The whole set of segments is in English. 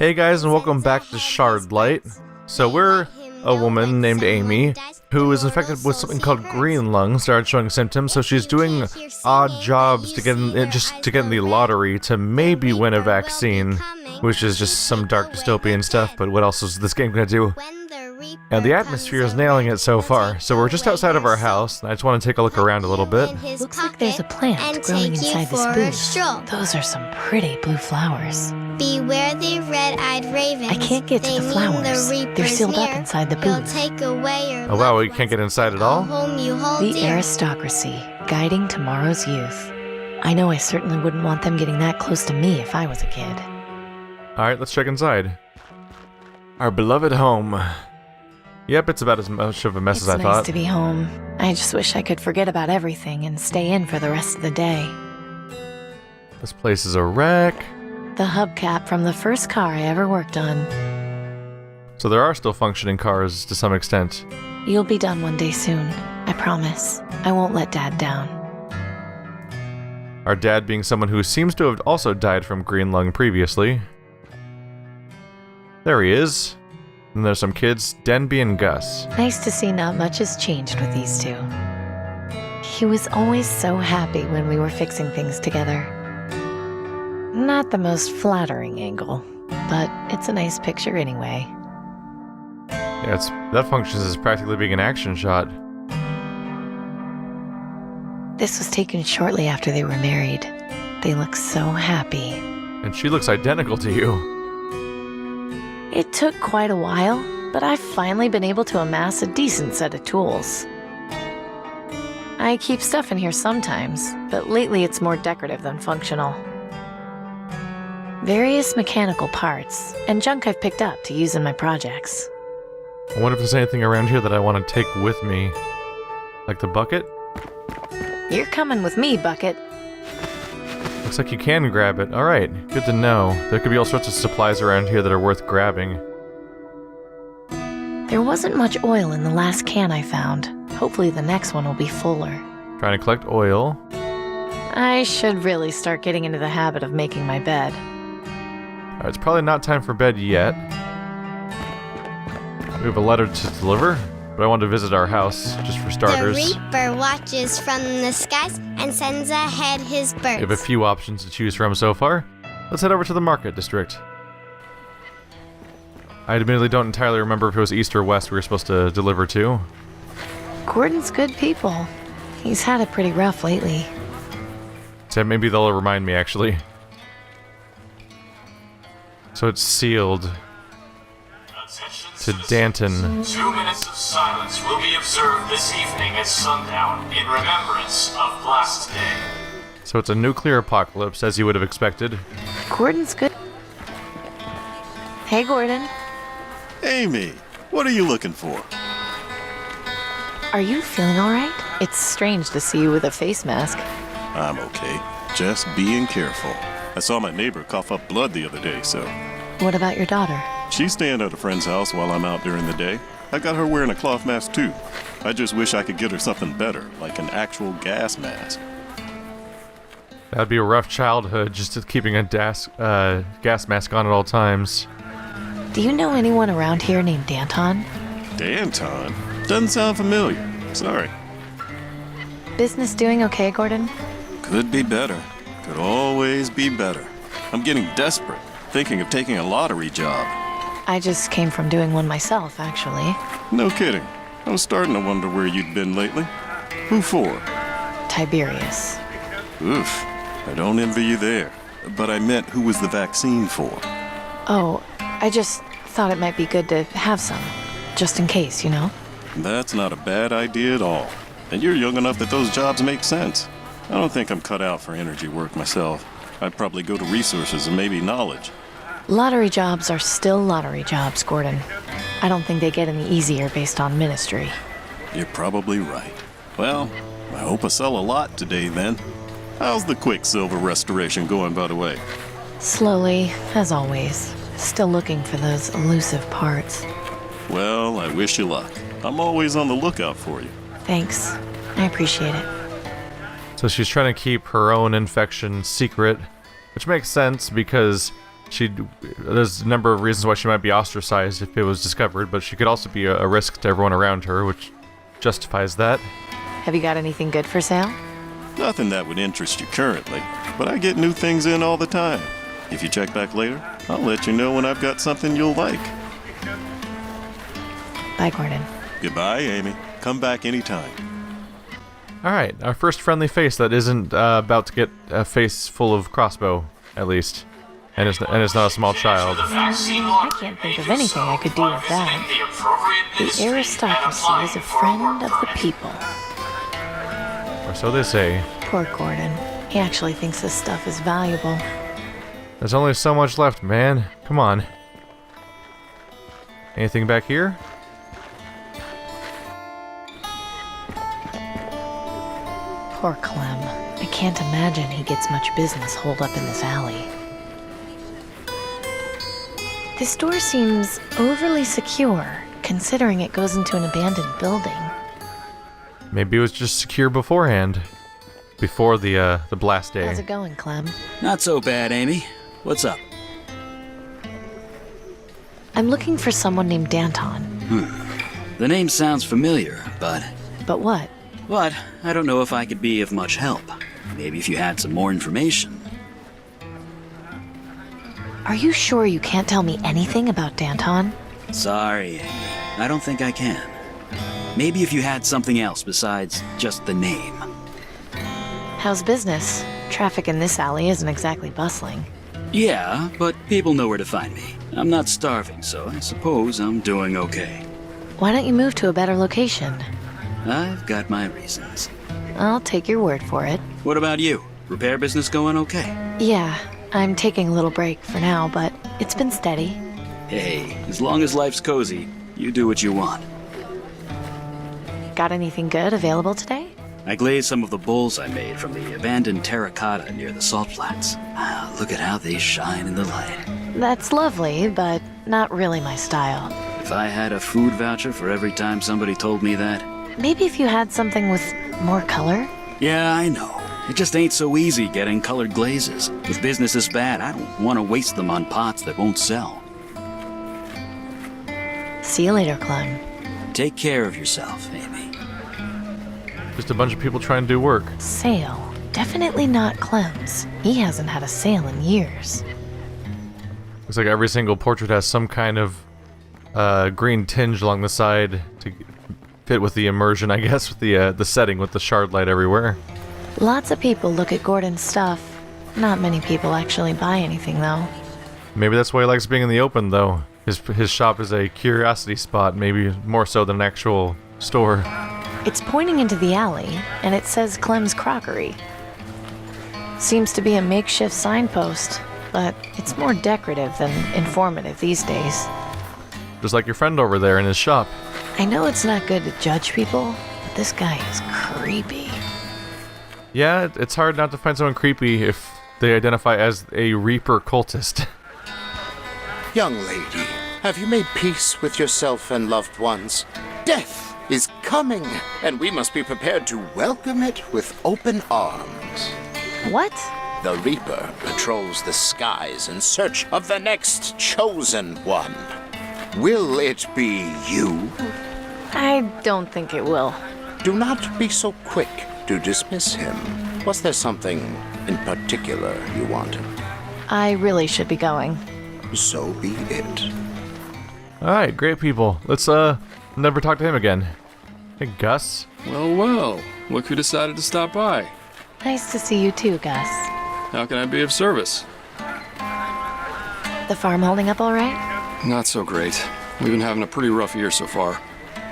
Hey guys, and welcome back to Shardlight. So we're a woman named Amy who is infected with something called green lung, started showing symptoms, so she's doing odd jobs to get in, just to get in the lottery to maybe win a vaccine, which is just some dark dystopian stuff, but what else is this game gonna do? And the atmosphere is nailing it so far, so we're just outside of our house, and I just want to take a look around a little bit. Looks like there's a plant growing inside this booth. Those are some pretty blue flowers. Beware the red-eyed ravens. I can't get to the flowers. They're sealed up inside the booth. Oh wow, we can't get inside at all? The aristocracy, guiding tomorrow's youth. I know I certainly wouldn't want them getting that close to me if I was a kid. Alright, let's check inside. Our beloved home. Yep, it's about as much of a mess as I thought. It's nice to be home. I just wish I could forget about everything and stay in for the rest of the day. This place is a wreck. The hubcap from the first car I ever worked on. So there are still functioning cars to some extent. You'll be done one day soon. I promise. I won't let Dad down. Our dad being someone who seems to have also died from green lung previously. There he is. And there's some kids, Denby and Gus. Nice to see not much has changed with these two. He was always so happy when we were fixing things together. Not the most flattering angle, but it's a nice picture anyway. Yeah, that functions as practically being an action shot. This was taken shortly after they were married. They look so happy. And she looks identical to you. It took quite a while, but I've finally been able to amass a decent set of tools. I keep stuff in here sometimes, but lately it's more decorative than functional. Various mechanical parts, and junk I've picked up to use in my projects. I wonder if there's anything around here that I want to take with me. Like the bucket? You're coming with me, Bucket. Looks like you can grab it. Alright, good to know. There could be all sorts of supplies around here that are worth grabbing. There wasn't much oil in the last can I found. Hopefully the next one will be fuller. Trying to collect oil. I should really start getting into the habit of making my bed. Alright, it's probably not time for bed yet. We have a letter to deliver, but I want to visit our house, just for starters. The Reaper watches from the skies and sends ahead his birds. We have a few options to choose from so far. Let's head over to the market district. I admittedly don't entirely remember if it was east or west we were supposed to deliver to. Gordon's good people. He's had it pretty rough lately. So maybe they'll remind me, actually. So it's sealed. To Danton. 2 minutes of silence will be observed this evening at sundown in remembrance of Blast Day. So it's a nuclear apocalypse, as you would have expected. Gordon's good. Hey, Gordon. Amy, what are you looking for? Are you feeling alright? It's strange to see you with a face mask. I'm okay. Just being careful. I saw my neighbor cough up blood the other day, so... What about your daughter? She's staying at a friend's house while I'm out during the day. I got her wearing a cloth mask too. I just wish I could get her something better, like an actual gas mask. That'd be a rough childhood, just keeping a gas mask on at all times. Do you know anyone around here named Danton? Danton? Doesn't sound familiar. Sorry. Business doing okay, Gordon? Could be better. Could always be better. I'm getting desperate, thinking of taking a lottery job. I just came from doing one myself, actually. No kidding. I was starting to wonder where you'd been lately. Who for? Tiberius. Oof. I don't envy you there. But I meant who was the vaccine for? Oh, I just thought it might be good to have some. Just in case, you know? That's not a bad idea at all. And you're young enough that those jobs make sense. I don't think I'm cut out for energy work myself. I'd probably go to resources and maybe knowledge. Lottery jobs are still lottery jobs, Gordon. I don't think they get any easier based on ministry. You're probably right. Well, I hope I sell a lot today then. How's the Quicksilver restoration going, by the way? Slowly, as always. Still looking for those elusive parts. Well, I wish you luck. I'm always on the lookout for you. Thanks. I appreciate it. So she's trying to keep her own infection secret, which makes sense because There's a number of reasons why she might be ostracized if it was discovered, but she could also be a risk to everyone around her, which justifies that. Have you got anything good for sale? Nothing that would interest you currently, but I get new things in all the time. If you check back later, I'll let you know when I've got something you'll like. Bye, Gordon. Goodbye, Amy. Come back anytime. Alright, our first friendly face that isn't about to get a face full of crossbow, at least. And it's not a small child. I can't think of anything I could do with that. The aristocracy is a friend of the people. Or so they say. Poor Gordon. He actually thinks this stuff is valuable. There's only so much left, man. Come on. Anything back here? Poor Clem. I can't imagine he gets much business holed up in this alley. This door seems overly secure, considering it goes into an abandoned building. Maybe it was just secure beforehand. Before the blast day. How's it going, Clem? Not so bad, Amy. What's up? I'm looking for someone named Danton. The name sounds familiar, but What? I don't know if I could be of much help. Maybe if you had some more information. Are you sure you can't tell me anything about Danton? Sorry, Amy. I don't think I can. Maybe if you had something else besides just the name. How's business? Traffic in this alley isn't exactly bustling. Yeah, but people know where to find me. I'm not starving, so I suppose I'm doing okay. Why don't you move to a better location? I've got my reasons. I'll take your word for it. What about you? Repair business going okay? Yeah, I'm taking a little break for now, but it's been steady. Hey, as long as life's cozy, you do what you want. Got anything good available today? I glazed some of the bowls I made from the abandoned terracotta near the salt flats. Look at how they shine in the light. That's lovely, but not really my style. If I had a food voucher for every time somebody told me that. Maybe if you had something with more color? Yeah, I know. It just ain't so easy getting colored glazes. With business this bad, I don't want to waste them on pots that won't sell. See you later, Clem. Take care of yourself, Amy. Just a bunch of people trying to do work. Sale. Definitely not Clem's. He hasn't had a sale in years. Looks like every single portrait has some kind of green tinge along the side to fit with the immersion, I guess, with the setting with the Shardlight everywhere. Lots of people look at Gordon's stuff. Not many people actually buy anything, though. Maybe that's why he likes being in the open, though. His shop is a curiosity spot, maybe more so than an actual store. It's pointing into the alley, and it says Clem's Crockery. Seems to be a makeshift signpost, but it's more decorative than informative these days. Just like your friend over there in his shop. I know it's not good to judge people, but this guy is creepy. Yeah, it's hard not to find someone creepy if they identify as a Reaper cultist. Young lady, have you made peace with yourself and loved ones? Death is coming, and we must be prepared to welcome it with open arms. What? The Reaper patrols the skies in search of the next chosen one. Will it be you? I don't think it will. Do not be so quick to dismiss him. Was there something in particular you wanted? I really should be going. So be it. Alright, great people. Let's never talk to him again. Hey, Gus. Well, look who decided to stop by. Nice to see you too, Gus. How can I be of service? The farm holding up all right? Not so great. We've been having a pretty rough year so far.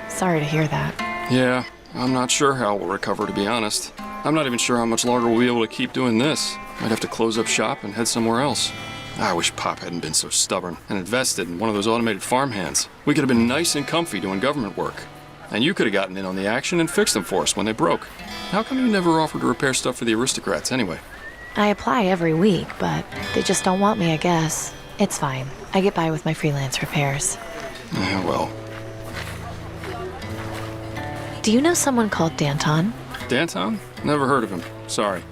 Sorry to hear that. Yeah, I'm not sure how we'll recover, to be honest. I'm not even sure how much longer we'll be able to keep doing this. Might have to close up shop and head somewhere else. I wish Pop hadn't been so stubborn and invested in one of those automated farmhands. We could have been nice and comfy doing government work. And you could have gotten in on the action and fixed them for us when they broke. How come you never offered to repair stuff for the Aristocrats anyway? I apply every week, but they just don't want me, I guess. It's fine. I get by with my freelance repairs. Yeah, well. Do you know someone called Danton? Danton? Never heard of him. Sorry.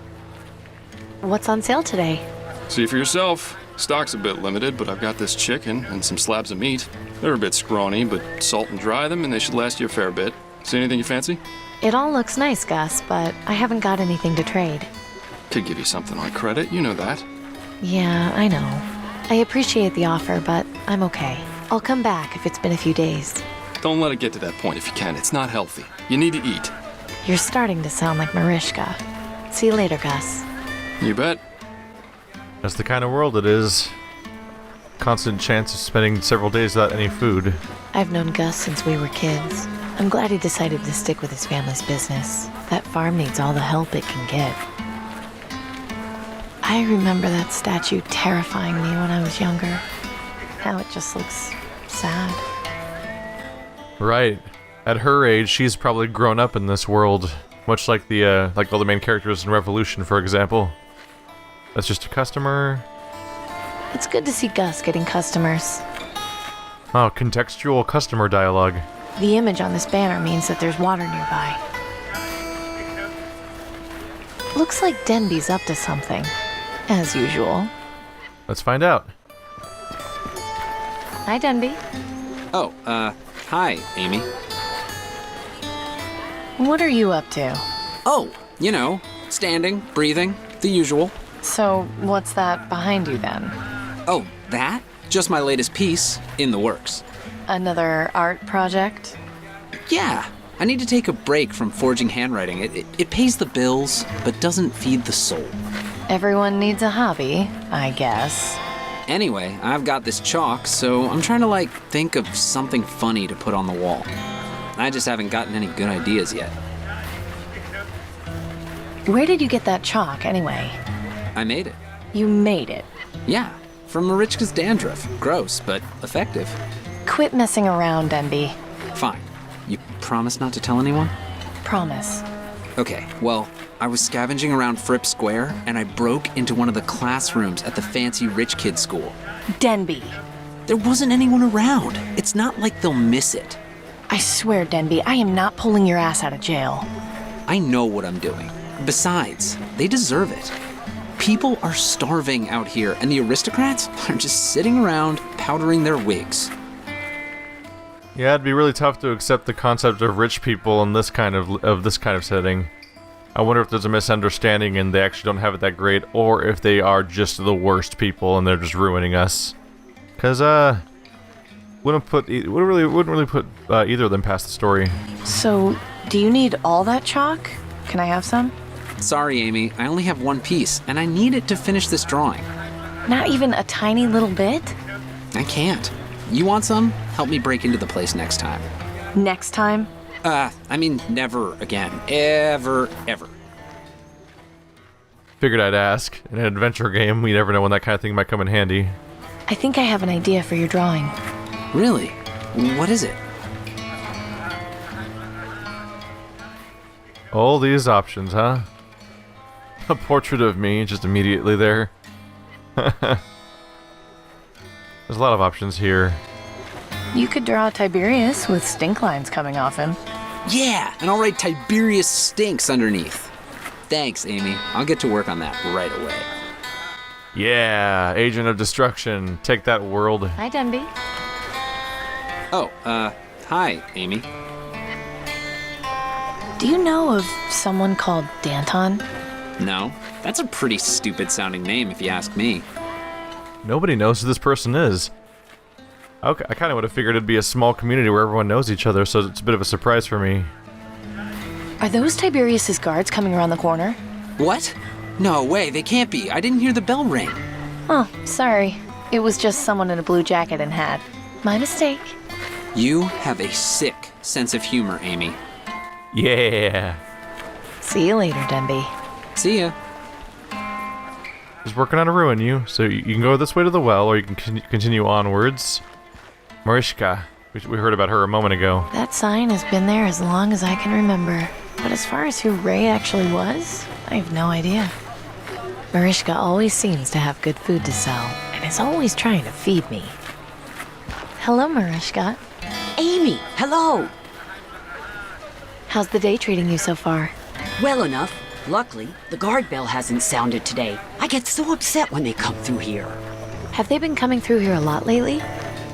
What's on sale today? See for yourself. Stock's a bit limited, but I've got this chicken and some slabs of meat. They're a bit scrawny, but salt and dry them and they should last you a fair bit. See anything you fancy? It all looks nice, Gus, but I haven't got anything to trade. Could give you something on credit, you know that. Yeah, I know. I appreciate the offer, but I'm okay. I'll come back if it's been a few days. Don't let it get to that point if you can. It's not healthy. You need to eat. You're starting to sound like Mariska. See you later, Gus. You bet. That's the kind of world it is. Constant chance of spending several days without any food. I've known Gus since we were kids. I'm glad he decided to stick with his family's business. That farm needs all the help it can get. I remember that statue terrifying me when I was younger. Now it just looks sad. Right. At her age, she's probably grown up in this world, much like the like all the main characters in Revolution, for example. That's just a customer. It's good to see Gus getting customers. Oh, contextual customer dialogue. The image on this banner means that there's water nearby. Looks like Denby's up to something, as usual. Let's find out. Hi, Denby. Oh, hi, Amy. What are you up to? Oh, you know, standing, breathing, the usual. So, what's that behind you then? Oh, that? Just my latest piece, in the works. Another art project? Yeah, I need to take a break from forging handwriting. It pays the bills, but doesn't feed the soul. Everyone needs a hobby, I guess. Anyway, I've got this chalk, so I'm trying to, think of something funny to put on the wall. I just haven't gotten any good ideas yet. Where did you get that chalk, anyway? I made it. You made it? Yeah, from Marichka's dandruff. Gross, but effective. Quit messing around, Denby. Fine. You promise not to tell anyone? Promise. Okay, well, I was scavenging around Fripp Square, and I broke into one of the classrooms at the fancy rich kid school. Denby. There wasn't anyone around. It's not like they'll miss it. I swear, Denby, I am not pulling your ass out of jail. I know what I'm doing. Besides, they deserve it. People are starving out here, and the aristocrats are just sitting around powdering their wigs. Yeah, it'd be really tough to accept the concept of rich people in this kind of setting. I wonder if there's a misunderstanding and they actually don't have it that great, or if they are just the worst people and they're just ruining us. Cause wouldn't really put either of them past the story. So, do you need all that chalk? Can I have some? Sorry, Amy, I only have one piece, and I need it to finish this drawing. Not even a tiny little bit? I can't. You want some? Help me break into the place next time. Next time? I mean, never again. Ever. Figured I'd ask. In an adventure game, we never know when that kind of thing might come in handy. I think I have an idea for your drawing. Really? What is it? All these options, huh? A portrait of me, just immediately there. There's a lot of options here. You could draw Tiberius with stink lines coming off him. Yeah, and I'll write Tiberius stinks underneath. Thanks, Amy. I'll get to work on that right away. Yeah, Agent of Destruction. Take that, world. Hi, Denby. Oh, hi, Amy. Do you know of someone called Danton? No, that's a pretty stupid sounding name if you ask me. Nobody knows who this person is. Okay, I kind of would have figured it'd be a small community where everyone knows each other, so it's a bit of a surprise for me. Are those Tiberius's guards coming around the corner? What? No way, they can't be. I didn't hear the bell ring. Oh, sorry. It was just someone in a blue jacket and hat. My mistake. You have a sick sense of humor, Amy. Yeah. See you later, Denby. See ya. Just working on to ruin you, so you can go this way to the well, or you can continue onwards. Mariska. We heard about her a moment ago. That sign has been there as long as I can remember. But as far as who Ray actually was, I have no idea. Mariska always seems to have good food to sell, and is always trying to feed me. Hello, Mariska. Amy, hello. How's the day treating you so far? Well enough. Luckily, the guard bell hasn't sounded today. I get so upset when they come through here. Have they been coming through here a lot lately?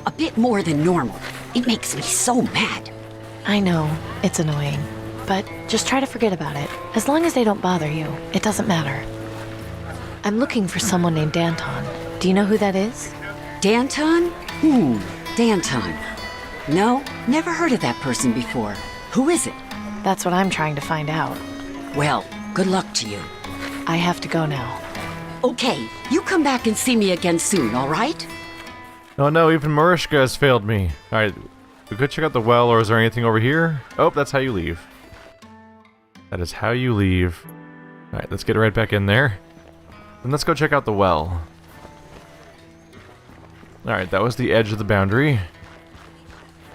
A bit more than normal. It makes me so mad. I know, it's annoying. But just try to forget about it. As long as they don't bother you, it doesn't matter. I'm looking for someone named Danton. Do you know who that is? Danton? Danton. No, never heard of that person before. Who is it? That's what I'm trying to find out. Well, good luck to you. I have to go now. Okay, you come back and see me again soon, all right? Oh no, even Marishka has failed me. Alright, we could check out the well, or is there anything over here? Oh, that's how you leave. That is how you leave. Alright, let's get right back in there. And let's go check out the well. Alright, that was the edge of the boundary.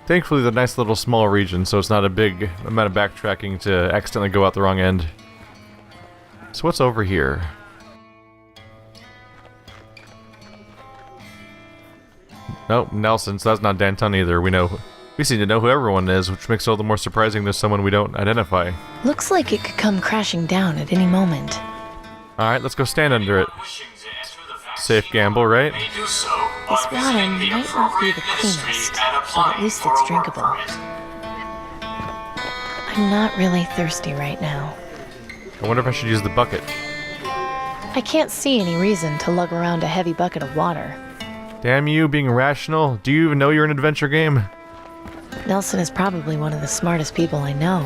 Thankfully, the nice little small region, so it's not a big amount of backtracking to accidentally go out the wrong end. So what's over here? Nope, Nelson, so that's not Danton either. We seem to know who everyone is, which makes it all the more surprising there's someone we don't identify. Looks like it could come crashing down at any moment. Alright, let's go stand under it. Safe gamble, right? This water might not be the cleanest, but at least it's drinkable. I'm not really thirsty right now. I wonder if I should use the bucket. I can't see any reason to lug around a heavy bucket of water. Damn you, being rational. Do you even know you're an adventure game? Nelson is probably one of the smartest people I know,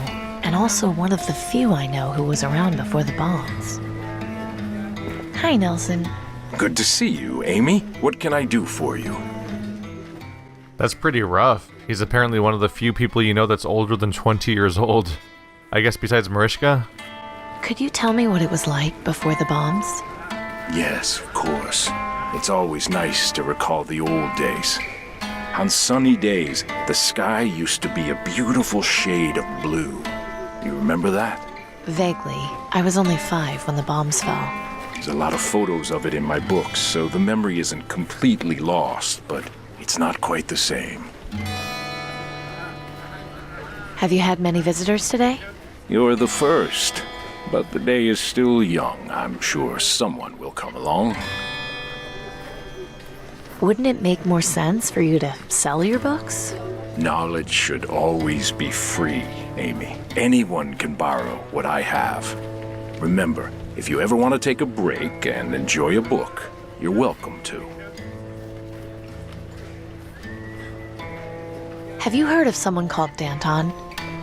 and also one of the few I know who was around before the bombs. Hi, Nelson. Good to see you, Amy. What can I do for you? That's pretty rough. He's apparently one of the few people you know that's older than 20 years old. I guess besides Marishka? Could you tell me what it was like before the bombs? Yes, of course. It's always nice to recall the old days. On sunny days, the sky used to be a beautiful shade of blue. You remember that? Vaguely. I was only 5 when the bombs fell. There's a lot of photos of it in my books, so the memory isn't completely lost, but it's not quite the same. Have you had many visitors today? You're the first, but the day is still young. I'm sure someone will come along. Wouldn't it make more sense for you to sell your books? Knowledge should always be free, Amy. Anyone can borrow what I have. Remember, if you ever want to take a break and enjoy a book, you're welcome to. Have you heard of someone called Danton?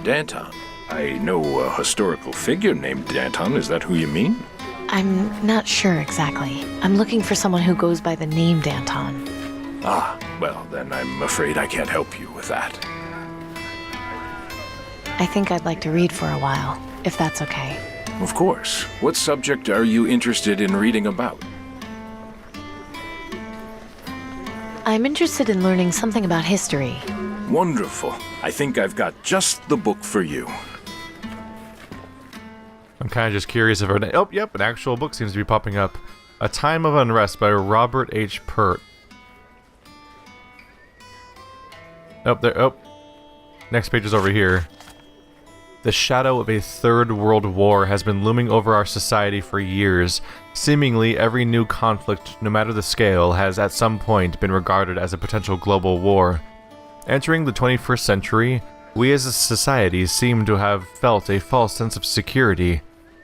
Danton? I know a historical figure named Danton. Is that who you mean? I'm not sure exactly. I'm looking for someone who goes by the name Danton. Ah, well, then I'm afraid I can't help you with that. I think I'd like to read for a while, if that's okay. Of course. What subject are you interested in reading about? I'm interested in learning something about history. Wonderful. I think I've got just the book for you. I'm kind of just curious if oh, yep, an actual book seems to be popping up. A Time of Unrest by Robert H. Pert. Oh, there, oh. Next page is over here. The shadow of a third world war has been looming over our society for years. Seemingly, every new conflict, no matter the scale, has at some point been regarded as a potential global war. Entering the 21st century, we as a society seem to have felt a false sense of security.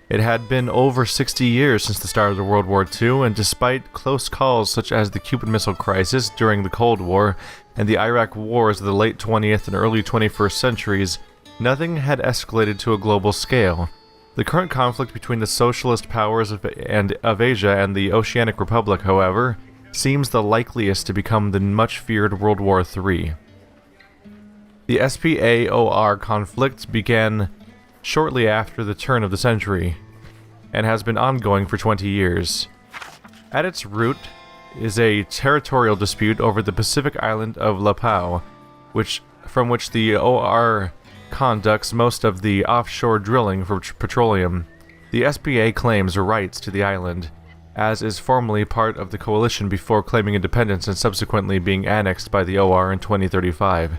It had been over 60 years since the start of the World War II, and despite close calls such as the Cuban Missile Crisis during the Cold War and the Iraq Wars of the late 20th and early 21st centuries, nothing had escalated to a global scale. The current conflict between the socialist powers of Asia and the Oceanic Republic, however, seems the likeliest to become the much-feared World War III. The SPAOR conflict began shortly after the turn of the century, and has been ongoing for 20 years. At its root is a territorial dispute over the Pacific island of Lapao, from which the OR conducts most of the offshore drilling for petroleum. The SPA claims rights to the island, as is formally part of the coalition before claiming independence and subsequently being annexed by the OR in 2035.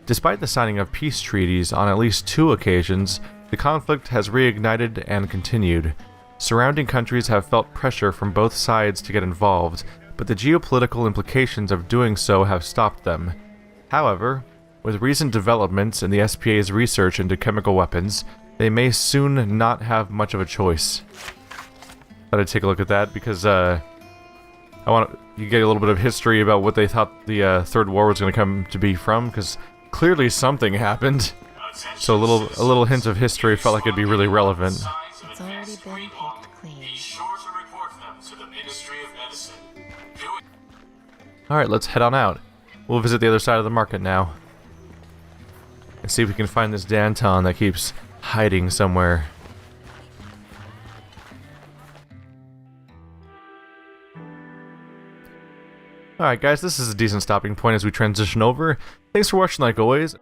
Despite the signing of peace treaties on at least 2 occasions, the conflict has reignited and continued. Surrounding countries have felt pressure from both sides to get involved, but the geopolitical implications of doing so have stopped them. However, with recent developments in the SPA's research into chemical weapons, they may soon not have much of a choice. Thought I'd take a look at that because I want you get a little bit of history about what they thought the Third War was going to come to be from, because clearly something happened. So a little hint of history felt like it'd be really relevant. It's already been picked clean. Be sure to report them to the Ministry of Medicine. Alright, let's head on out. We'll visit the other side of the market now. And see if we can find this Danton that keeps hiding somewhere. Alright guys, this is a decent stopping point as we transition over. Thanks for watching like always.